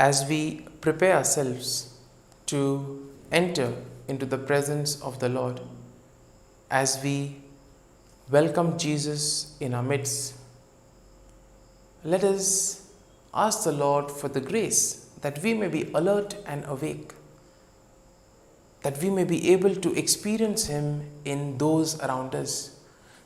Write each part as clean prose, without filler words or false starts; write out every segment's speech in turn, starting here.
as we prepare ourselves to enter into the presence of the Lord, as we welcome Jesus in our midst, let us ask the Lord for the grace that we may be alert and awake, that we may be able to experience Him in those around us,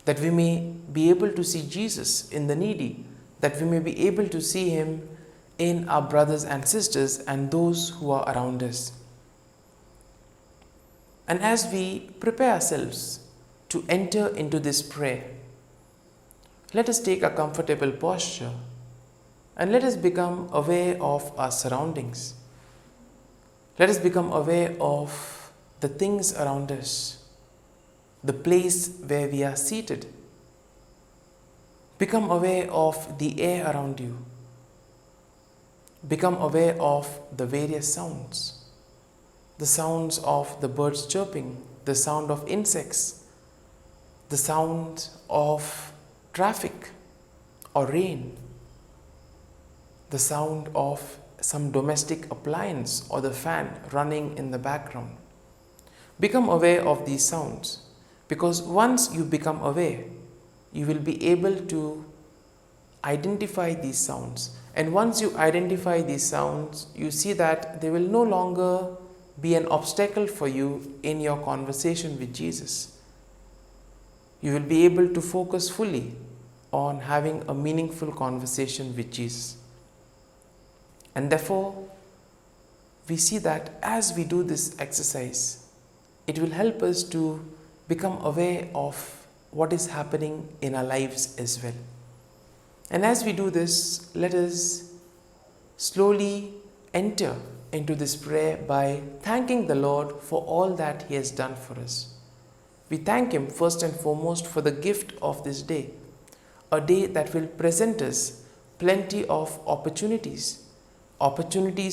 that we may be able to see Jesus in the needy, that we may be able to see Him in our brothers and sisters and those who are around us. And as we prepare ourselves to enter into this prayer, let us take a comfortable posture and let us become aware of our surroundings. Let us become aware of the things around us, the place where we are seated. Become aware of the air around you. Become aware of the various sounds. The sounds of the birds chirping, the sound of insects, the sound of traffic or rain, the sound of some domestic appliance or the fan running in the background. Become aware of these sounds, because once you become aware, you will be able to identify these sounds. And once you identify these sounds, you see that they will no longer be an obstacle for you in your conversation with Jesus. You will be able to focus fully on having a meaningful conversation with Jesus. And therefore, we see that as we do this exercise, it will help us to become aware of what is happening in our lives as well. And as we do this, let us slowly enter into this prayer by thanking the Lord for all that He has done for us. We thank Him first and foremost for the gift of this day, a day that will present us plenty of opportunities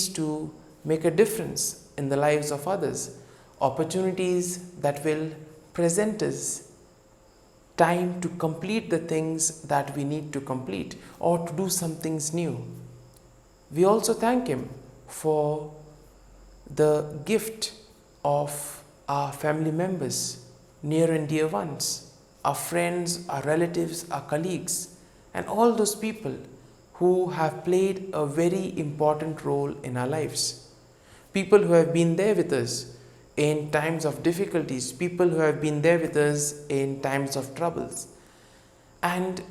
to make a difference in the lives of others, opportunities that will present us time to complete the things that we need to complete or to do some things new. We also thank Him for the gift of our family members, near and dear ones, our friends, our relatives, our colleagues, and all those people who have played a very important role in our lives. People who have been there with us in times of difficulties, people who have been there with us in times of troubles. And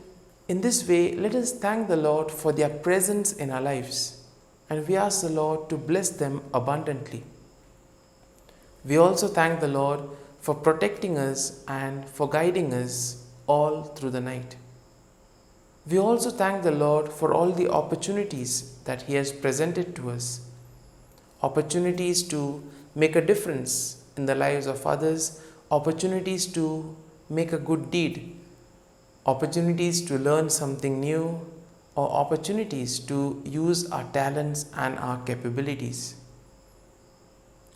in this way, let us thank the Lord for their presence in our lives. And we ask the Lord to bless them abundantly. We also thank the Lord for protecting us and for guiding us all through the night. We also thank the Lord for all the opportunities that He has presented to us. Opportunities to make a difference in the lives of others, opportunities to make a good deed, opportunities to learn something new, or opportunities to use our talents and our capabilities.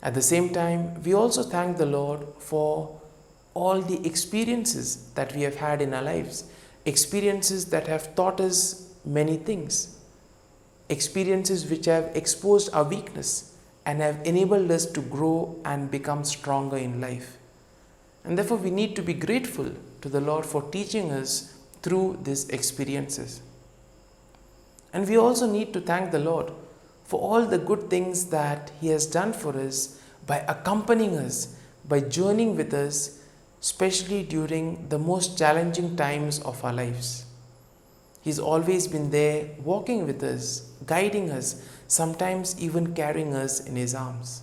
At the same time, we also thank the Lord for all the experiences that we have had in our lives, experiences that have taught us many things, experiences which have exposed our weakness and have enabled us to grow and become stronger in life. And therefore, we need to be grateful to the Lord for teaching us through these experiences. And we also need to thank the Lord for all the good things that He has done for us by accompanying us, by journeying with us, especially during the most challenging times of our lives. He's always been there, walking with us, guiding us, sometimes even carrying us in His arms.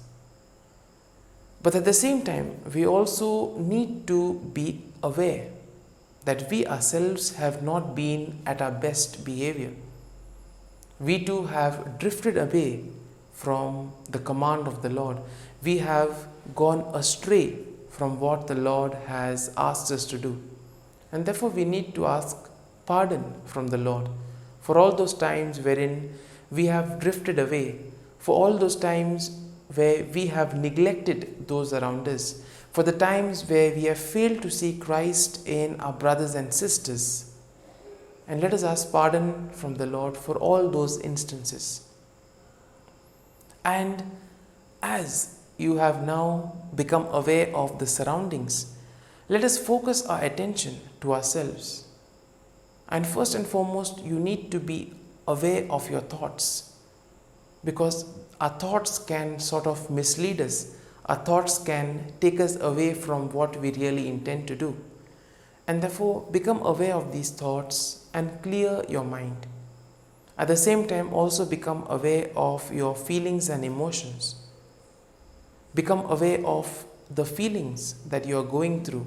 But at the same time, we also need to be aware that we ourselves have not been at our best behavior. We too have drifted away from the command of the Lord. We have gone astray from what the Lord has asked us to do. And therefore we need to ask pardon from the Lord for all those times wherein we have drifted away, for all those times where we have neglected those around us, for the times where we have failed to see Christ in our brothers and sisters. And let us ask pardon from the Lord for all those instances. And as you have now become aware of the surroundings, let us focus our attention to ourselves. And first and foremost, you need to be aware of your thoughts, because our thoughts can sort of mislead us. Our thoughts can take us away from what we really intend to do. And therefore, become aware of these thoughts and clear your mind. At the same time, also become aware of your feelings and emotions. Become aware of the feelings that you are going through.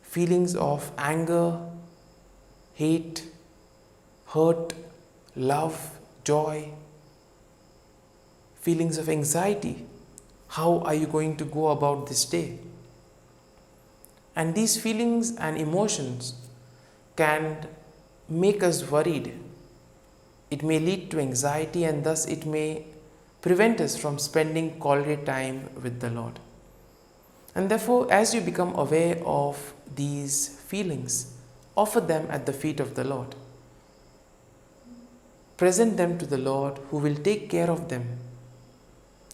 Feelings of anger, hate, hurt, love, joy. Feelings of anxiety. How are you going to go about this day? And these feelings and emotions can make us worried. It may lead to anxiety, and thus it may prevent us from spending quality time with the Lord. And therefore, as you become aware of these feelings, offer them at the feet of the Lord. Present them to the Lord, who will take care of them.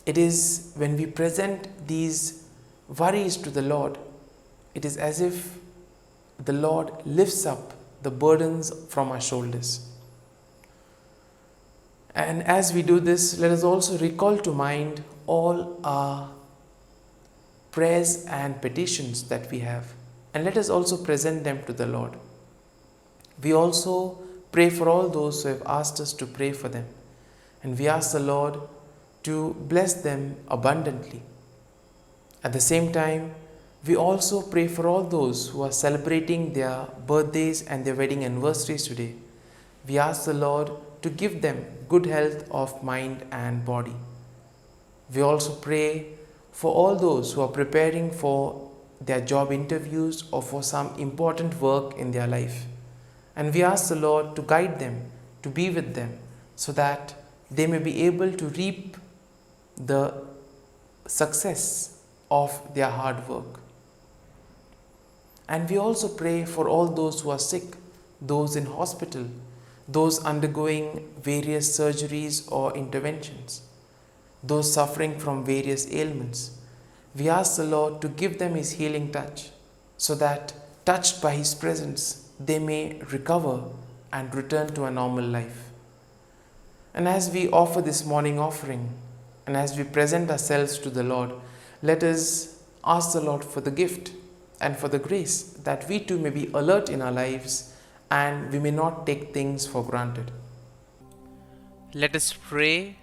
It is when we present these worries to the Lord, it is as if the Lord lifts up the burdens from our shoulders. And as we do this, let us also recall to mind all our prayers and petitions that we have, and let us also present them to the Lord. We also pray for all those who have asked us to pray for them, and we ask the Lord to bless them abundantly. At the same time, we also pray for all those who are celebrating their birthdays and their wedding anniversaries today. We ask the Lord to give them good health of mind and body. We also pray for all those who are preparing for their job interviews or for some important work in their life. And we ask the Lord to guide them, to be with them, so that they may be able to reap the success of their hard work. And we also pray for all those who are sick, those in hospital, those undergoing various surgeries or interventions, those suffering from various ailments. We ask the Lord to give them His healing touch, so that, touched by His presence, they may recover and return to a normal life. And as we offer this morning offering, and as we present ourselves to the Lord, let us ask the Lord for the gift and for the grace that we too may be alert in our lives and we may not take things for granted. Let us pray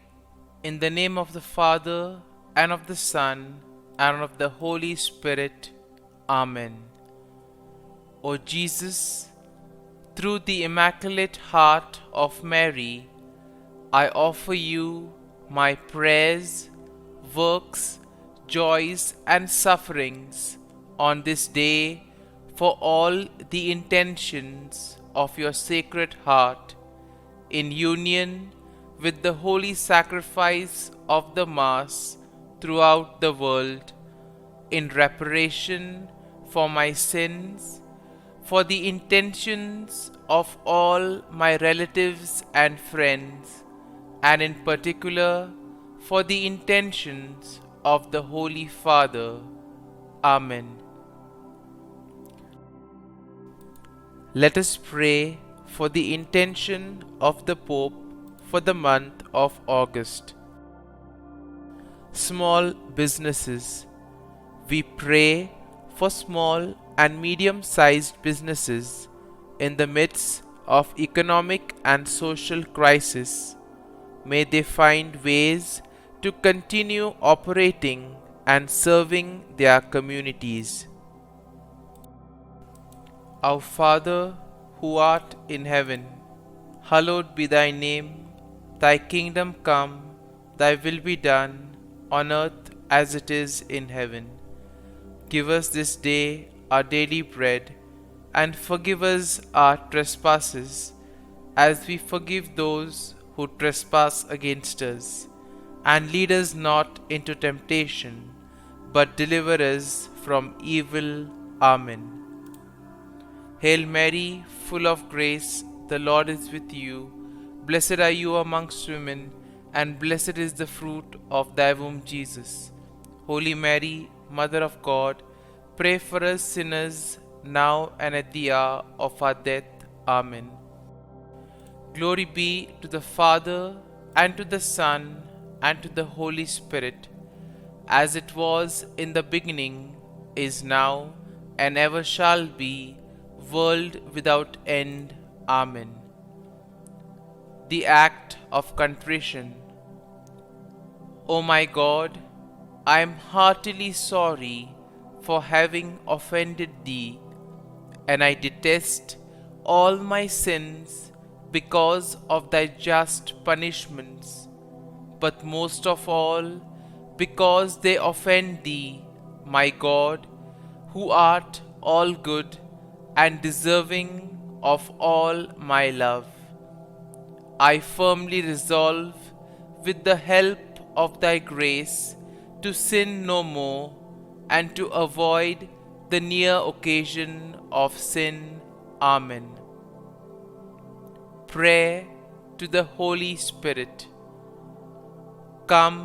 in the name of the Father, and of the Son, and of the Holy Spirit. Amen. O Jesus, through the Immaculate Heart of Mary, I offer you my prayers, works, joys, and sufferings on this day for all the intentions of your Sacred Heart, in union with the holy sacrifice of the Mass throughout the world, in reparation for my sins, for the intentions of all my relatives and friends, and in particular for the intentions of the Holy Father. Amen. Let us pray for the intention of the Pope for the month of August. Small businesses. We pray for small and medium-sized businesses in the midst of economic and social crisis. May they find ways to continue operating and serving their communities. Our Father, who art in heaven, hallowed be thy name. Thy kingdom come, thy will be done, on earth as it is in heaven. Give us this day our daily bread, and forgive us our trespasses, as we forgive those who trespass against us. And lead us not into temptation, but deliver us from evil. Amen. Hail Mary, full of grace, the Lord is with you. Blessed are you amongst women, and blessed is the fruit of thy womb, Jesus. Holy Mary, Mother of God, pray for us sinners, now and at the hour of our death. Amen. Glory be to the Father, and to the Son, and to the Holy Spirit, as it was in the beginning, is now, and ever shall be, world without end. Amen. The Act of Contrition. O my God, I am heartily sorry for having offended Thee, and I detest all my sins because of Thy just punishments, but most of all because they offend Thee, my God, who art all good and deserving of all my love. I firmly resolve, with the help of Thy grace, to sin no more, and to avoid the near occasion of sin. Amen. Prayer to the Holy Spirit. Come,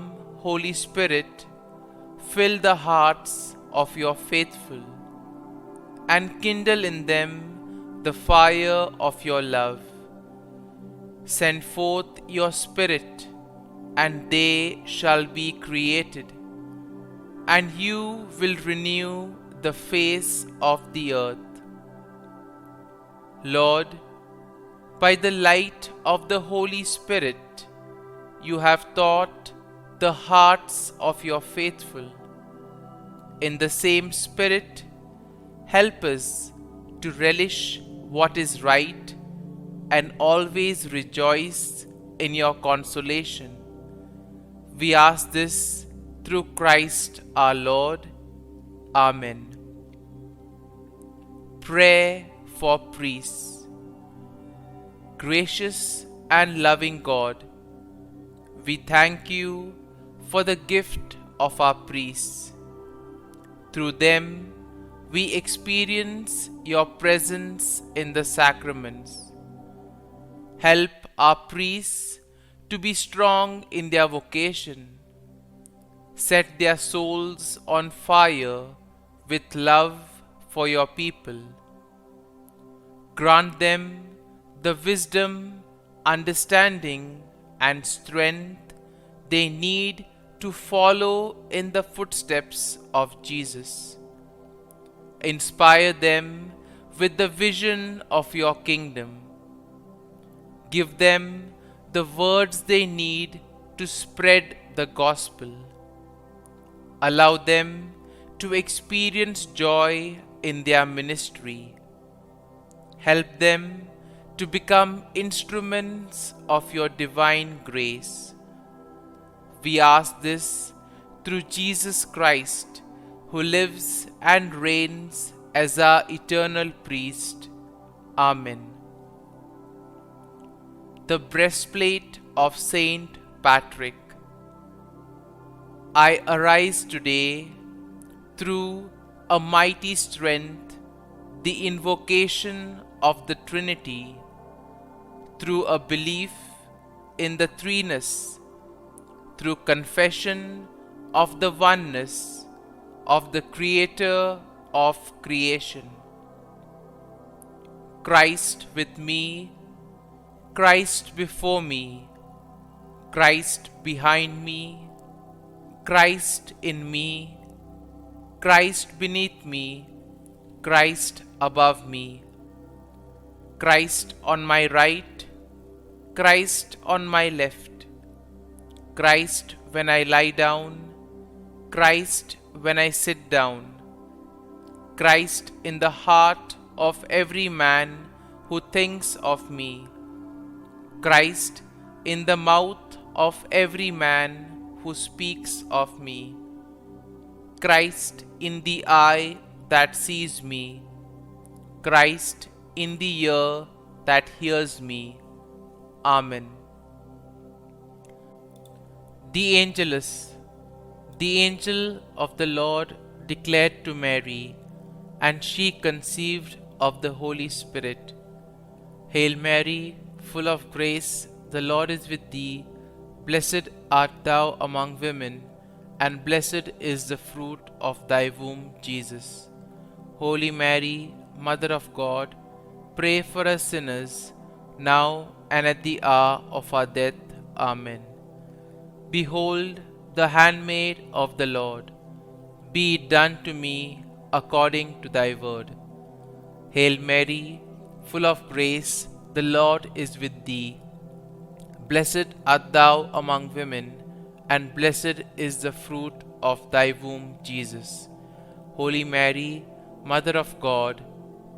Holy Spirit, fill the hearts of your faithful, and kindle in them the fire of your love. Send forth your Spirit, and they shall be created, and you will renew the face of the earth. Lord, by the light of the Holy Spirit, you have taught the hearts of your faithful. In the same Spirit, help us to relish what is right and always rejoice in your consolation. We ask this through Christ our Lord. Amen. Prayer for priests. Gracious and loving God, we thank you for the gift of our priests. Through them, we experience your presence in the sacraments. Help our priests to be strong in their vocation. Set their souls on fire with love for your people. Grant them the wisdom, understanding, and strength they need to follow in the footsteps of Jesus. Inspire them with the vision of your kingdom. Give them the words they need to spread the gospel. Allow them to experience joy in their ministry. Help them to become instruments of your divine grace. We ask this through Jesus Christ, who lives and reigns as our eternal priest. Amen. The breastplate of Saint Patrick. I arise today through a mighty strength, the invocation of the Trinity, through a belief in the threeness, through confession of the oneness of the Creator of creation. Christ with me, Christ before me, Christ behind me, Christ in me, Christ beneath me, Christ above me, Christ on my right, Christ on my left, Christ when I lie down, Christ when I sit down, Christ in the heart of every man who thinks of me, Christ in the mouth of every man who speaks of me, Christ in the eye that sees me, Christ in the ear that hears me. Amen. The Angelus. The angel of the Lord declared to Mary, and she conceived of the Holy Spirit. Hail Mary, full of grace, the Lord is with thee. Blessed art thou among women, and blessed is the fruit of thy womb, Jesus. Holy Mary, Mother of God, pray for us sinners, now and at the hour of our death. Amen. Behold, the handmaid of the Lord. Be it done to me according to thy word. Hail Mary, full of grace, the Lord is with thee. Blessed art thou among women, and blessed is the fruit of thy womb, Jesus. Holy Mary, Mother of God,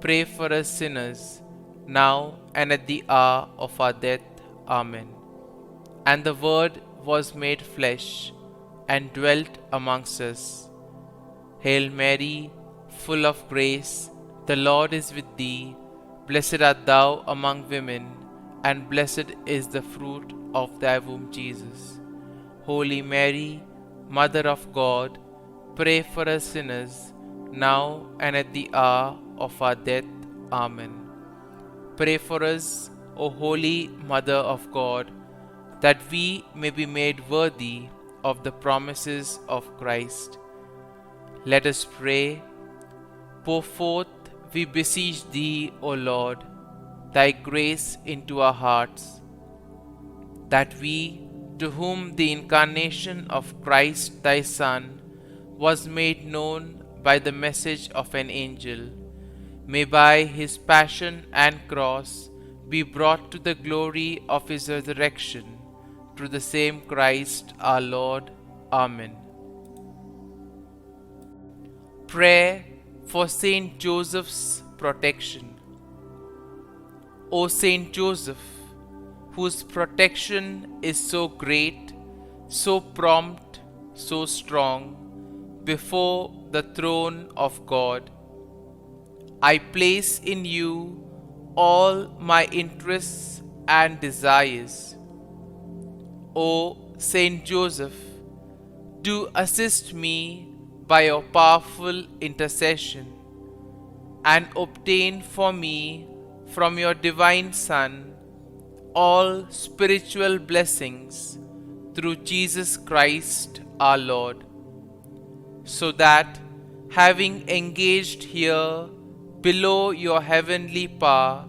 pray for us sinners, now and at the hour of our death. Amen. And the Word was made flesh, and dwelt amongst us. Hail Mary, full of grace, the Lord is with thee. Blessed art thou among women, and blessed is the fruit of thy womb, Jesus. Holy Mary, Mother of God, pray for us sinners, now and at the hour of our death. Amen. Pray for us, O Holy Mother of God, that we may be made worthy of the promises of Christ. Let us pray. Pour forth, we beseech thee, O Lord, thy grace into our hearts, that we, to whom the incarnation of Christ thy Son was made known by the message of an angel, may by his passion and cross be brought to the glory of his resurrection, through the same Christ our Lord. Amen. Prayer for Saint Joseph's protection. O Saint Joseph, whose protection is so great, so prompt, so strong, before the throne of God, I place in you all my interests and desires. O Saint Joseph, do assist me by your powerful intercession, and obtain for me from your divine Son all spiritual blessings through Jesus Christ our Lord, so that, having engaged here below your heavenly power,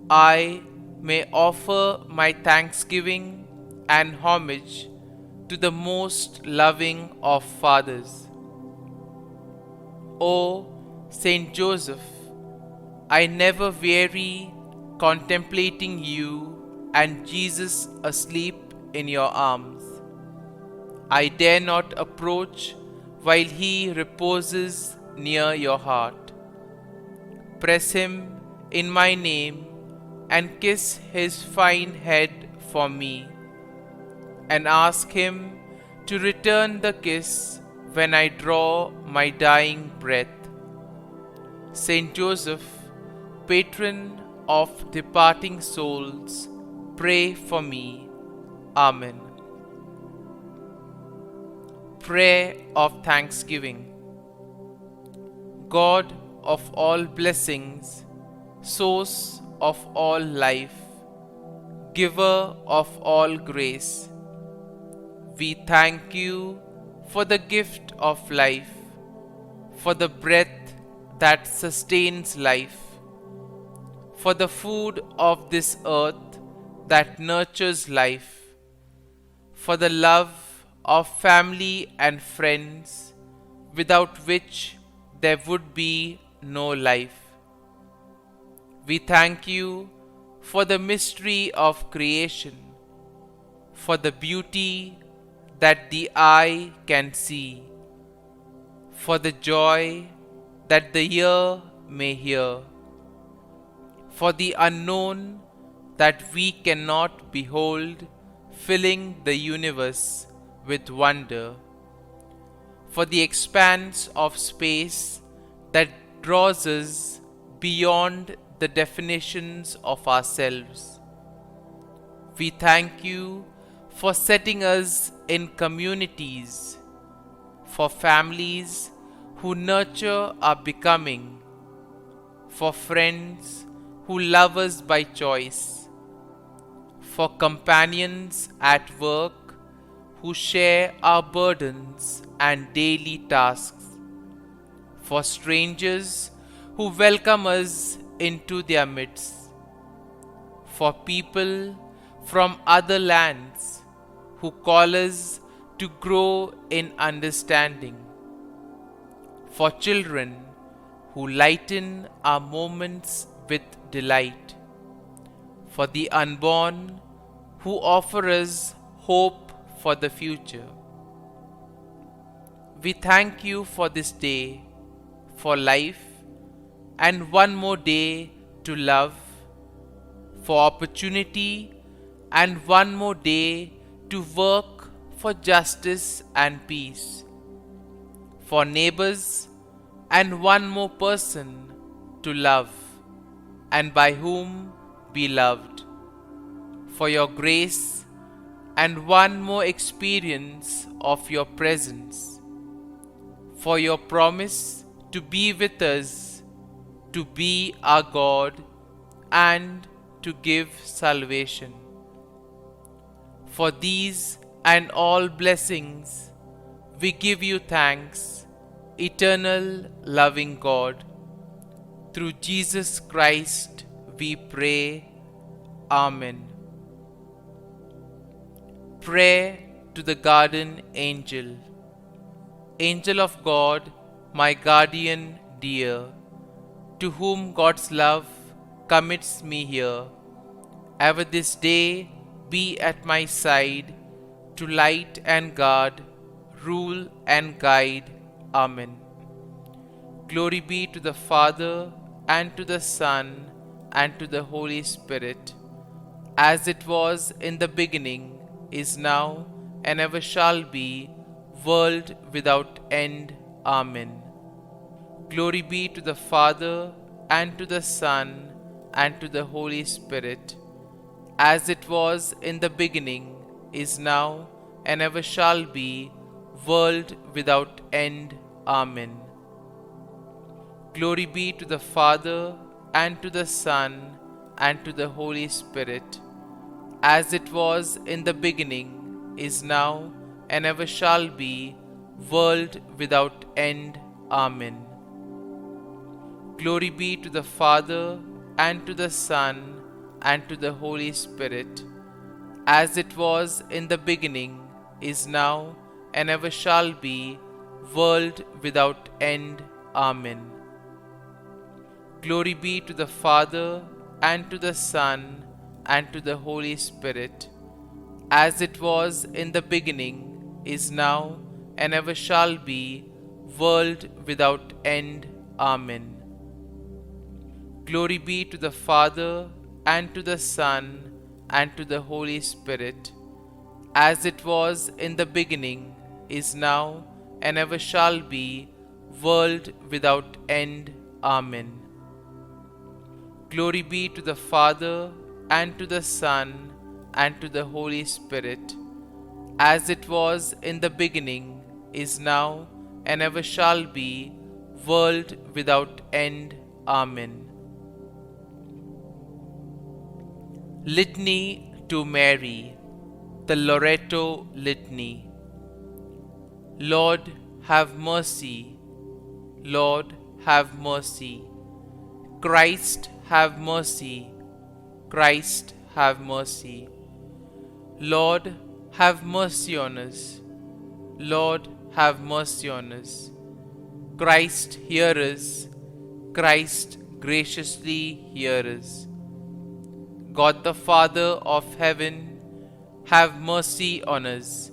I may offer my thanksgiving and homage to the most loving of fathers. O Saint Joseph, I never weary contemplating you and Jesus asleep in your arms. I dare not approach while he reposes near your heart. Press him in my name and kiss his fine head for me, and ask him to return the kiss when I draw my dying breath. Saint Joseph, patron of departing souls, pray for me. Amen. Prayer of Thanksgiving. God of all blessings, source of all life, giver of all grace, we thank you for the gift of life, for the breath that sustains life, for the food of this earth that nurtures life, for the love of family and friends, without which there would be no life. We thank you for the mystery of creation, for the beauty that the eye can see, for the joy that the ear may hear, for the unknown that we cannot behold, filling the universe with wonder, for the expanse of space that draws us beyond the definitions of ourselves. We thank you for setting us in communities, for families who nurture our becoming, for friends who love us by choice, for companions at work who share our burdens and daily tasks, for strangers who welcome us into their midst, for people from other lands who call us to grow in understanding, for children who lighten our moments with delight, for the unborn who offer us hope for the future. We thank you for this day, for life, and one more day to love, for opportunity, and one more day to work for justice and peace, for neighbors, and one more person to love, and by whom be loved, for your grace, and one more experience of your presence, for your promise to be with us, to be our God, and to give salvation. For these and all blessings, we give you thanks, eternal loving God. Through Jesus Christ we pray. Amen. Prayer to the Guardian Angel. Angel of God, my guardian dear, to whom God's love commits me here, ever this day be at my side, to light and guard, rule and guide. Amen. Glory be to the Father, and to the Son, and to the Holy Spirit, as it was in the beginning, is now, and ever shall be, world without end. Amen. Glory be to the Father, and to the Son, and to the Holy Spirit, as it was in the beginning, is now, and ever shall be, world without end. Amen. Glory be to the Father, and to the Son, and to the Holy Spirit, as it was in the beginning, is now, and ever shall be, world without end. Amen. Glory be to the Father, and to the Son, and to the Holy Spirit, as it was in the beginning, is now, and ever shall be, world without end. Amen. Glory be to the Father, and to the Son, and to the Holy Spirit, as it was in the beginning, is now, and ever shall be, world without end. Amen. Glory be to the Father, and to the Son, and to the Holy Spirit, as it was in the beginning, is now, and ever shall be, world without end. Amen. Glory be to the Father, and to the Son, and to the Holy Spirit, as it was in the beginning, is now, and ever shall be, world without end. Amen. Litany to Mary, the Loreto Litany. Lord, have mercy. Lord, have mercy. Christ, have mercy. Christ, have mercy. Lord, have mercy on us. Lord, have mercy on us. Christ, hear us. Christ, graciously hear us. God the Father of heaven, have mercy on us.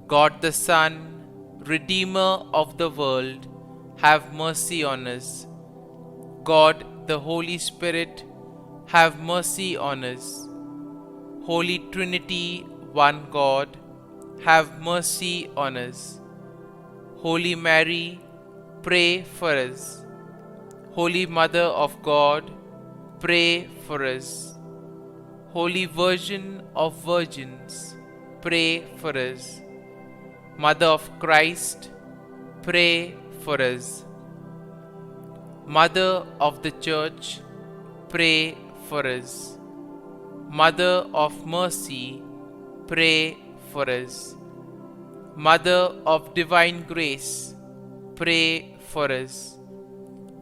God the Son, Redeemer of the world, have mercy on us. God the Holy Spirit, have mercy on us. Holy Trinity, one God, have mercy on us. Holy Mary, pray for us. Holy Mother of God, pray for us. Holy Virgin of Virgins, pray for us. Mother of Christ, pray for us. Mother of the Church, pray for us. Mother of mercy, pray for us. Mother of divine grace, pray for us.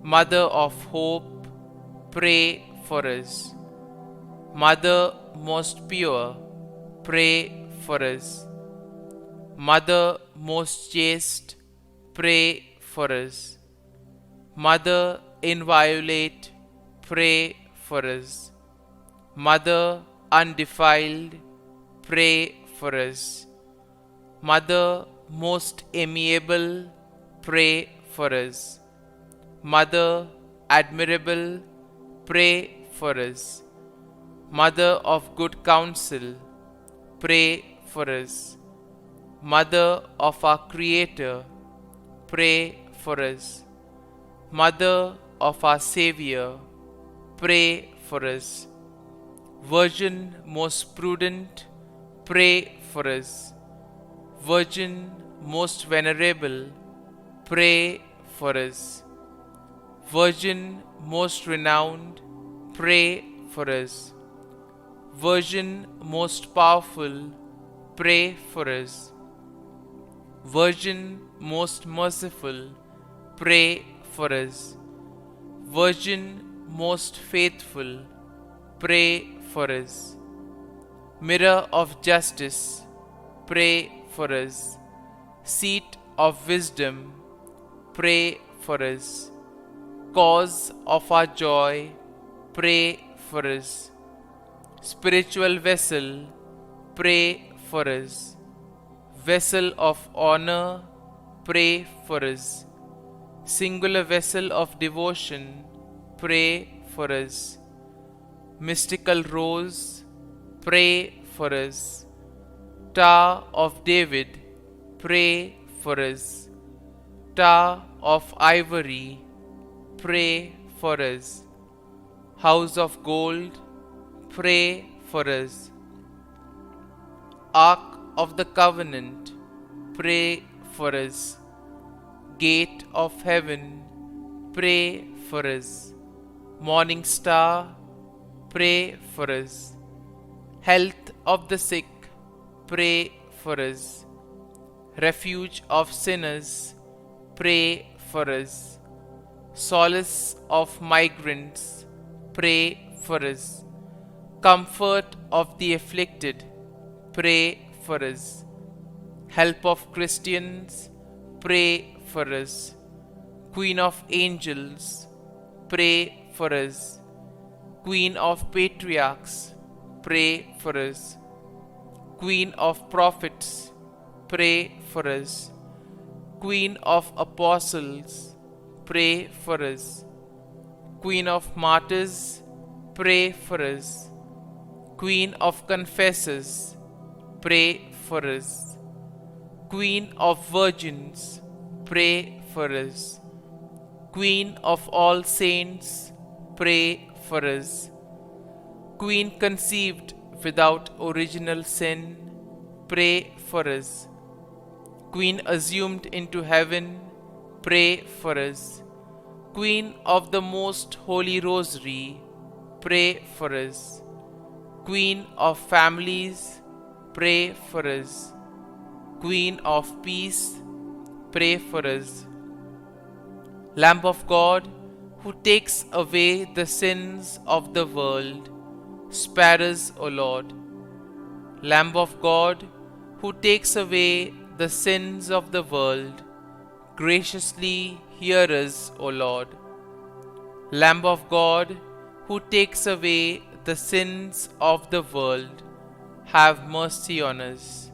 Mother of hope, pray for us. Mother most pure, pray for us. Mother most chaste, pray for us. Mother inviolate, pray for us. Mother undefiled, pray for us. Mother most amiable, pray for us. Mother admirable, pray for us. Mother of good counsel, pray for us. Mother of our Creator, pray for us. Mother of our Xavier, pray for us. Virgin most prudent, pray for us. Virgin most venerable, pray for us. Virgin most renowned, pray for us. Virgin most powerful, pray for us. Virgin most merciful, pray for us. Virgin most faithful, pray for us. Mirror of justice, pray for us. Seat of wisdom, pray for us. Cause of our joy, pray for us. Spiritual vessel, pray for us. Vessel of honor, pray for us. Singular vessel of devotion, pray for us. Mystical rose, pray for us. Tower of David, pray for us. Tower of ivory, pray for us. House of gold, pray for us. Ark of the covenant, pray for us. Gate of heaven, pray for us. Morning star, pray for us. Health of the sick, pray for us. Refuge of sinners, pray for us. Solace of migrants, pray for us. Comfort of the afflicted, pray for us. Help of Christians, pray for us. Queen of angels, pray for us. Queen of patriarchs, pray for us. Queen of prophets, pray for us. Queen of apostles, pray for us. Queen of martyrs, pray for us. Queen of confessors, pray for us. Queen of virgins, pray for us. Queen of all saints, pray for us. Queen conceived without original sin, pray for us. Queen assumed into heaven, pray for us. Queen of the most holy rosary, pray for us. Queen of families, pray for us. Queen of peace, pray for us. Lamb of God, who takes away the sins of the world, spare us, O Lord. Lamb of God, who takes away the sins of the world, graciously hear us, O Lord. Lamb of God, who takes away the sins of the world, have mercy on us.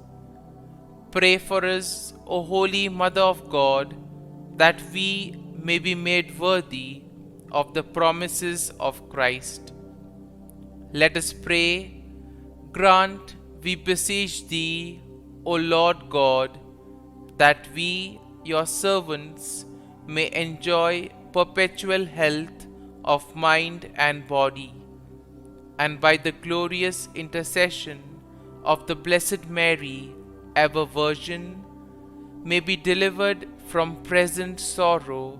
Pray for us, O Holy Mother of God, that we may be made worthy of the promises of Christ. Let us pray. Grant, we beseech Thee, O Lord God, that we, Your servants, may enjoy perpetual health of mind and body, and by the glorious intercession of the Blessed Mary, ever Virgin, may be delivered from present sorrow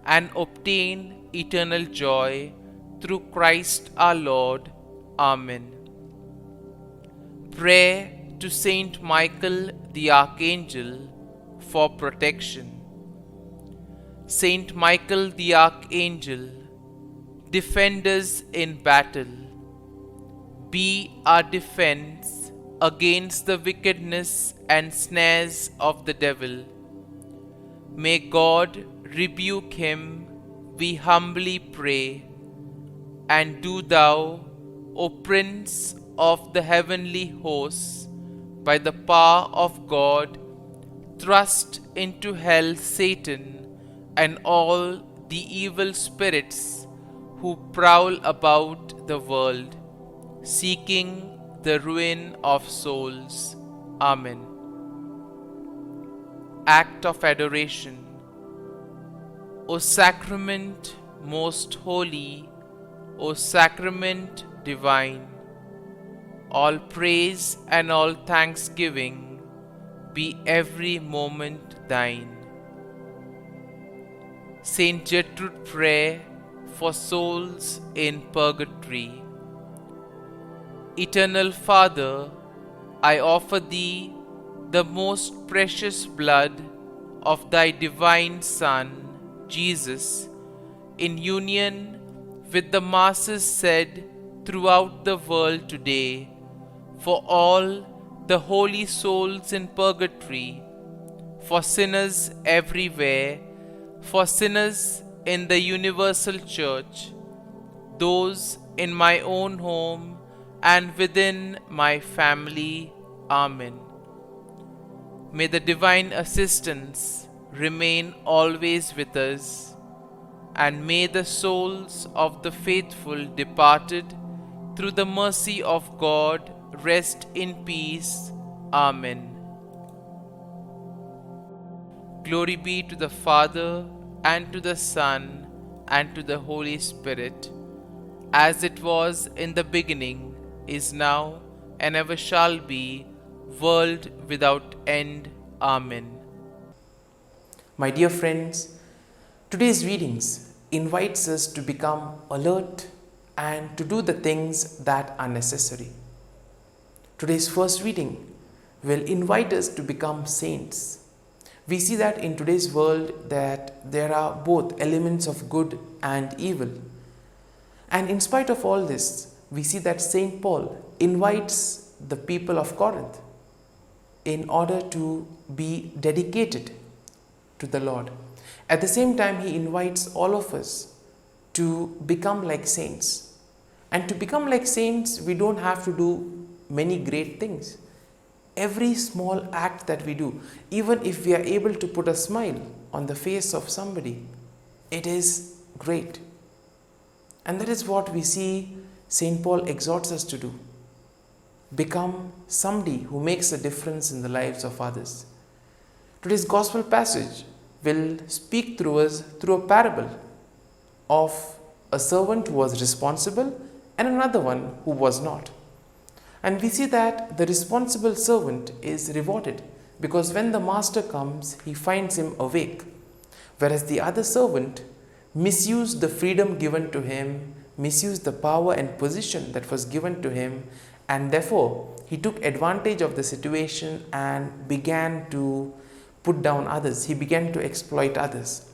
and obtain eternal joy through Christ our Lord. Amen. Prayer to Saint Michael the Archangel for protection. Saint Michael the Archangel, defend us in battle. Be our defense against the wickedness and snares of the devil. May God rebuke him, we humbly pray. And do thou, O Prince of the heavenly hosts, by the power of God, thrust into hell Satan and all the evil spirits who prowl about the world, seeking the ruin of souls. Amen. Act of Adoration. O Sacrament most holy, O Sacrament divine, all praise and all thanksgiving be every moment thine. Saint Gertrude Prayer for souls in purgatory. Eternal Father, I offer Thee the most precious blood of Thy divine Son, Jesus, in union with the masses said throughout the world today, for all the holy souls in purgatory, for sinners everywhere, for sinners in the universal church, those in my own home and within my family. Amen. May the divine assistance remain always with us, and may the souls of the faithful departed through the mercy of God rest in peace. Amen. Glory be to the Father, and to the Son, and to the Holy Spirit, as it was in the beginning, is now, and ever shall be, world without end. Amen. My dear friends, today's readings invites us to become alert and to do the things that are necessary. Today's first reading will invite us to become saints. We see that in today's world that there are both elements of good and evil. And in spite of all this, we see that Saint Paul invites the people of Corinth in order to be dedicated to the Lord. At the same time, he invites all of us to become like saints. And to become like saints, we don't have to do many great things. Every small act that we do, even if we are able to put a smile on the face of somebody, it is great. And that is what we see St. Paul exhorts us to do. Become somebody who makes a difference in the lives of others. Today's gospel passage will speak through us through a parable of a servant who was responsible and another one who was not. And we see that the responsible servant is rewarded because when the master comes, he finds him awake, whereas the other servant misused the freedom given to him, misused the power and position that was given to him, and therefore he took advantage of the situation and began to put down others. He began to exploit others.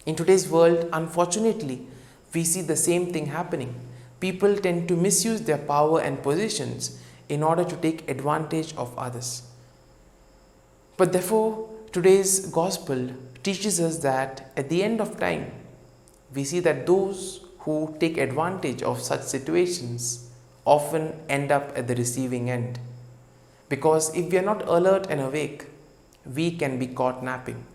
In today's world, unfortunately, we see the same thing happening. People tend to misuse their power and positions in order to take advantage of others. But therefore, today's gospel teaches us that at the end of time, we see that those who take advantage of such situations often end up at the receiving end. Because if we are not alert and awake, we can be caught napping.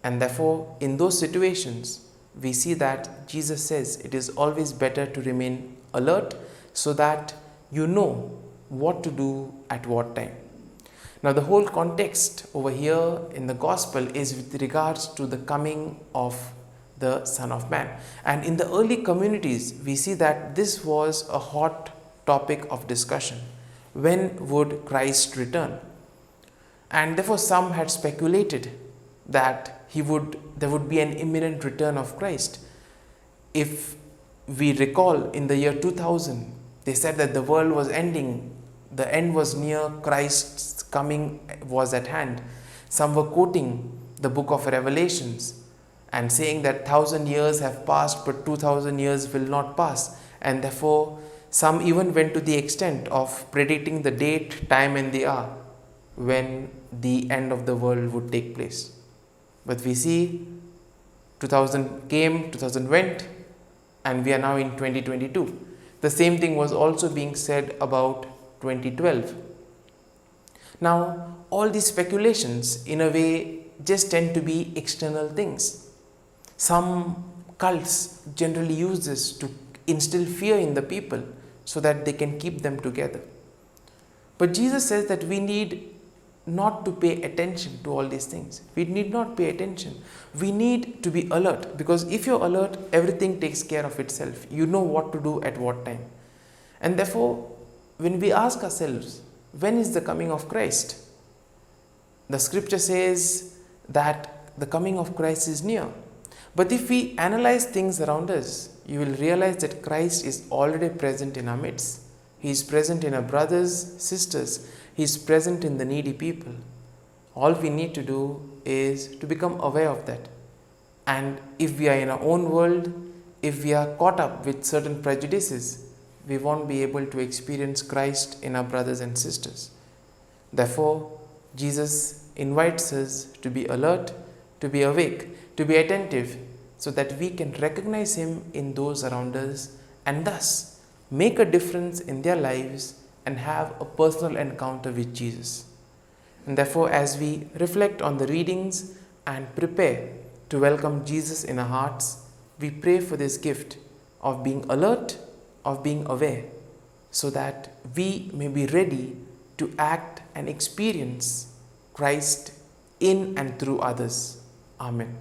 And therefore, in those situations, we see that Jesus says it is always better to remain alert so that you know what to do at what time. Now, the whole context over here in the gospel is with regards to the coming of the Son of Man. And in the early communities, we see that this was a hot topic of discussion. When would Christ return? And therefore, some had speculated that there would be an imminent return of Christ. If we recall, in the year 2000, they said that the world was ending The end was near, Christ's coming was at hand. Some were quoting the book of Revelations and saying that 1,000 years have passed, but 2,000 years will not pass. And therefore, some even went to the extent of predicting the date, time, and the hour when the end of the world would take place. But we see 2000 came, 2000 went, and we are now in 2022. The same thing was also being said about 2012. Now, all these speculations, in a way, just tend to be external things. Some cults generally use this to instill fear in the people so that they can keep them together. But Jesus says that we need not to pay attention to all these things. We need not pay attention. We need to be alert, because if you're alert, everything takes care of itself. You know what to do at what time. And therefore, when we ask ourselves, when is the coming of Christ? The scripture says that the coming of Christ is near. But if we analyze things around us, you will realize that Christ is already present in our midst. He is present in our brothers, sisters. He is present in the needy people. All we need to do is to become aware of that. And if we are in our own world, if we are caught up with certain prejudices, we won't be able to experience Christ in our brothers and sisters. Therefore, Jesus invites us to be alert, to be awake, to be attentive, so that we can recognize Him in those around us and thus make a difference in their lives and have a personal encounter with Jesus. And therefore, as we reflect on the readings and prepare to welcome Jesus in our hearts, we pray for this gift of being alert, of being aware, so that we may be ready to act and experience Christ in and through others. Amen.